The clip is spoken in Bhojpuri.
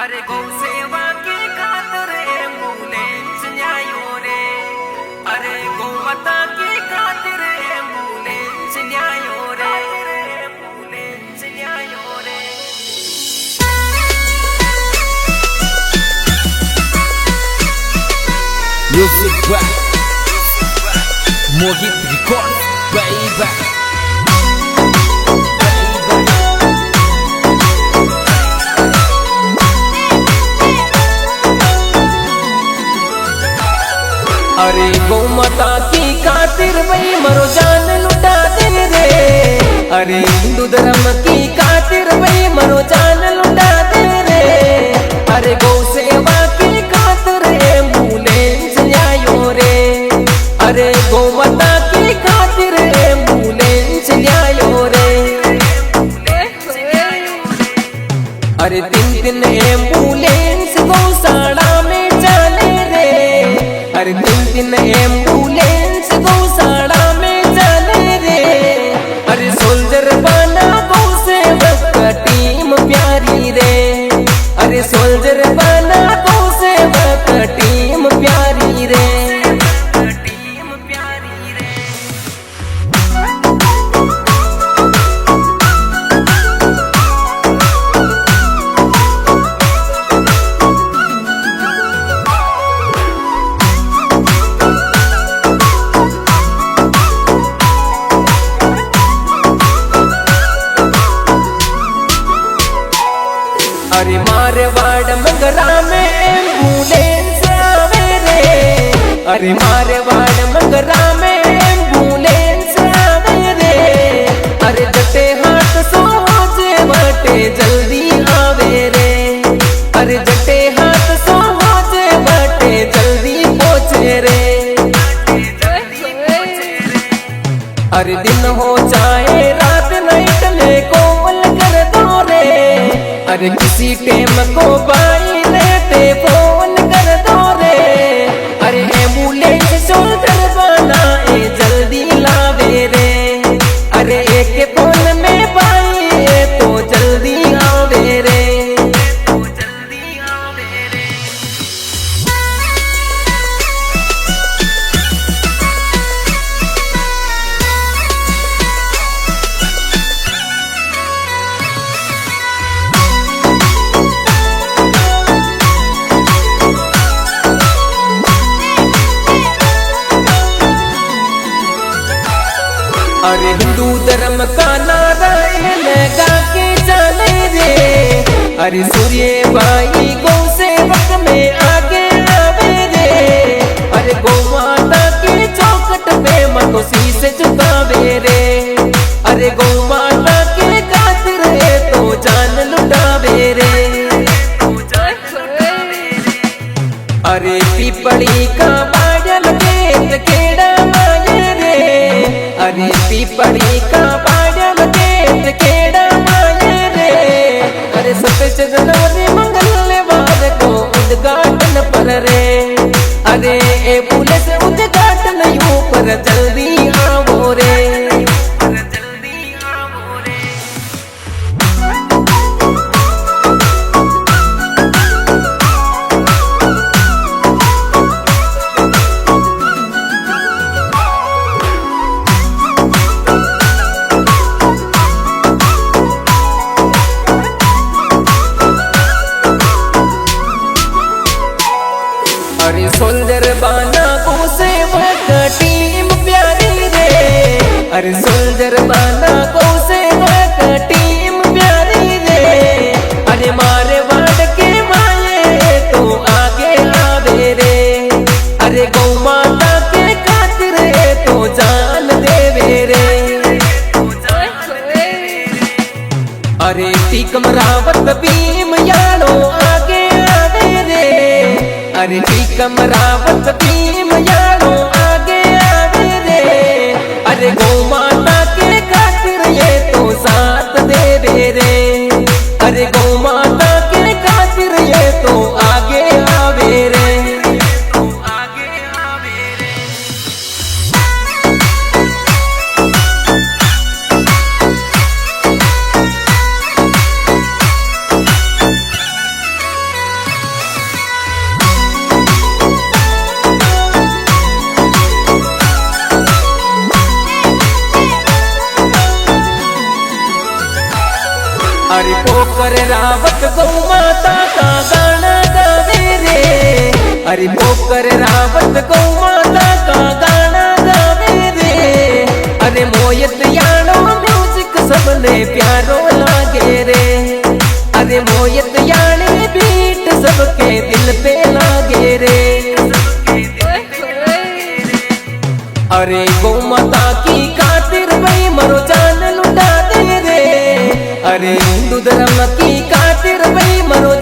अरे गौ सेवा की खातिर एम्बुलेंस न्यायो रे। अरे गौ माता की खातिर एम्बुलेंस न्यायो रे। एम्बुलेंस न्यायो रे। Music back, Mohit Record, baby. अरे गौ माता की खातिर वही मरो जान लुटा दे रे। अरे हिंदू धर्म की खातिर वही मरो जान लुटा दे रे। अरे गौ सेवा की खातिर एम्बुलेंस न्यायो रे। अरे गौ माता की खातिर एम्बुलेंस न्यायो रे। अरे दिन एम्बुलेंस गौशाला में चले रे। अरे दिन एम्बुलेंस गौशाला में चले रे। अरे सोल्जर बना गौ सेवक का टीम प्यारी रे। अरे सोल्जर बना गौ सेवक का टीम प्यारी रे। टीम प्यारी रे। अरे मारवाड़ मंगरा में एम्बुलेंस आवे रे। अरे मारवाड़ मंगरा में एम्बुलेंस आवे रे। अरे जटे हाथ सोचे बटे जल्दी आवे रे। अरे जटे हाथ सोचे बटे जल्दी पहुँचे रे। अरे दिन हो चाहे रात नाइट में कॉल कर दो रे। अरे किसी टेम को बाई लेते फोन कर दो रे। अरे एम्बुलेंस सोल्जर बनाए जल्दी लावे रे। अरे एक फोन में बाई तो जल्दी आवे रे। तो जल्दी आवे रे। अरे हिंदू धर्म का नारा लगा के चले रे। अरे सूर्य बाई गौ सेवक में आगे आवे रे। अरे गौ माता की चौखट पे मतो शीश झुकावे रे। अरे गौ माता के खातिर तो जान लुटावे रे। अरे पीपड़ी का बादल खेत खेड़ा माये रे। अरे पीपड़ी का बादल खेत खेड़ा माये रे। अरे 27 जनवरी मंगलवार को उद्घाटन पर रे। अरे ए पुलिस उद्घाटन ऊपर जल्दी आओ रे। जल्दी आओ रे। अरे सोल्जर बना गौ सेवक टीम प्यारी रे। अरे सोल्जर बना गौ सेवक टीम प्यारी रे। अरे मारवाड़ के माये तो आगे आवे रे। अरे गौ माता के खातिर तो जान देवे रे। अरे टीकम रावत भीम यालो आगे आवे रे। अरे टीकम रावत भीम यालो आगे आवे रे। अरे गौ माता के खातिर ये तो साथ देवे रे। अरे गौ माता के खातिर ये तो आगे आवे रे। तो आगे आवे रे। अरे पोकर रावत गौ माता का गाना गावे रे। अरे पोकर रावत गौ माता का गाना गावे रे। अरे मोयत यानो म्यूजिक सबने प्यारो लागे रे। अरे मोयत यानी बीट सबके दिल पे लागे रे। अरे गौ माता की खातिर भाई मरो जान लुटा दे रे। अरे हिंदू धर्म की खातिर भाई मरो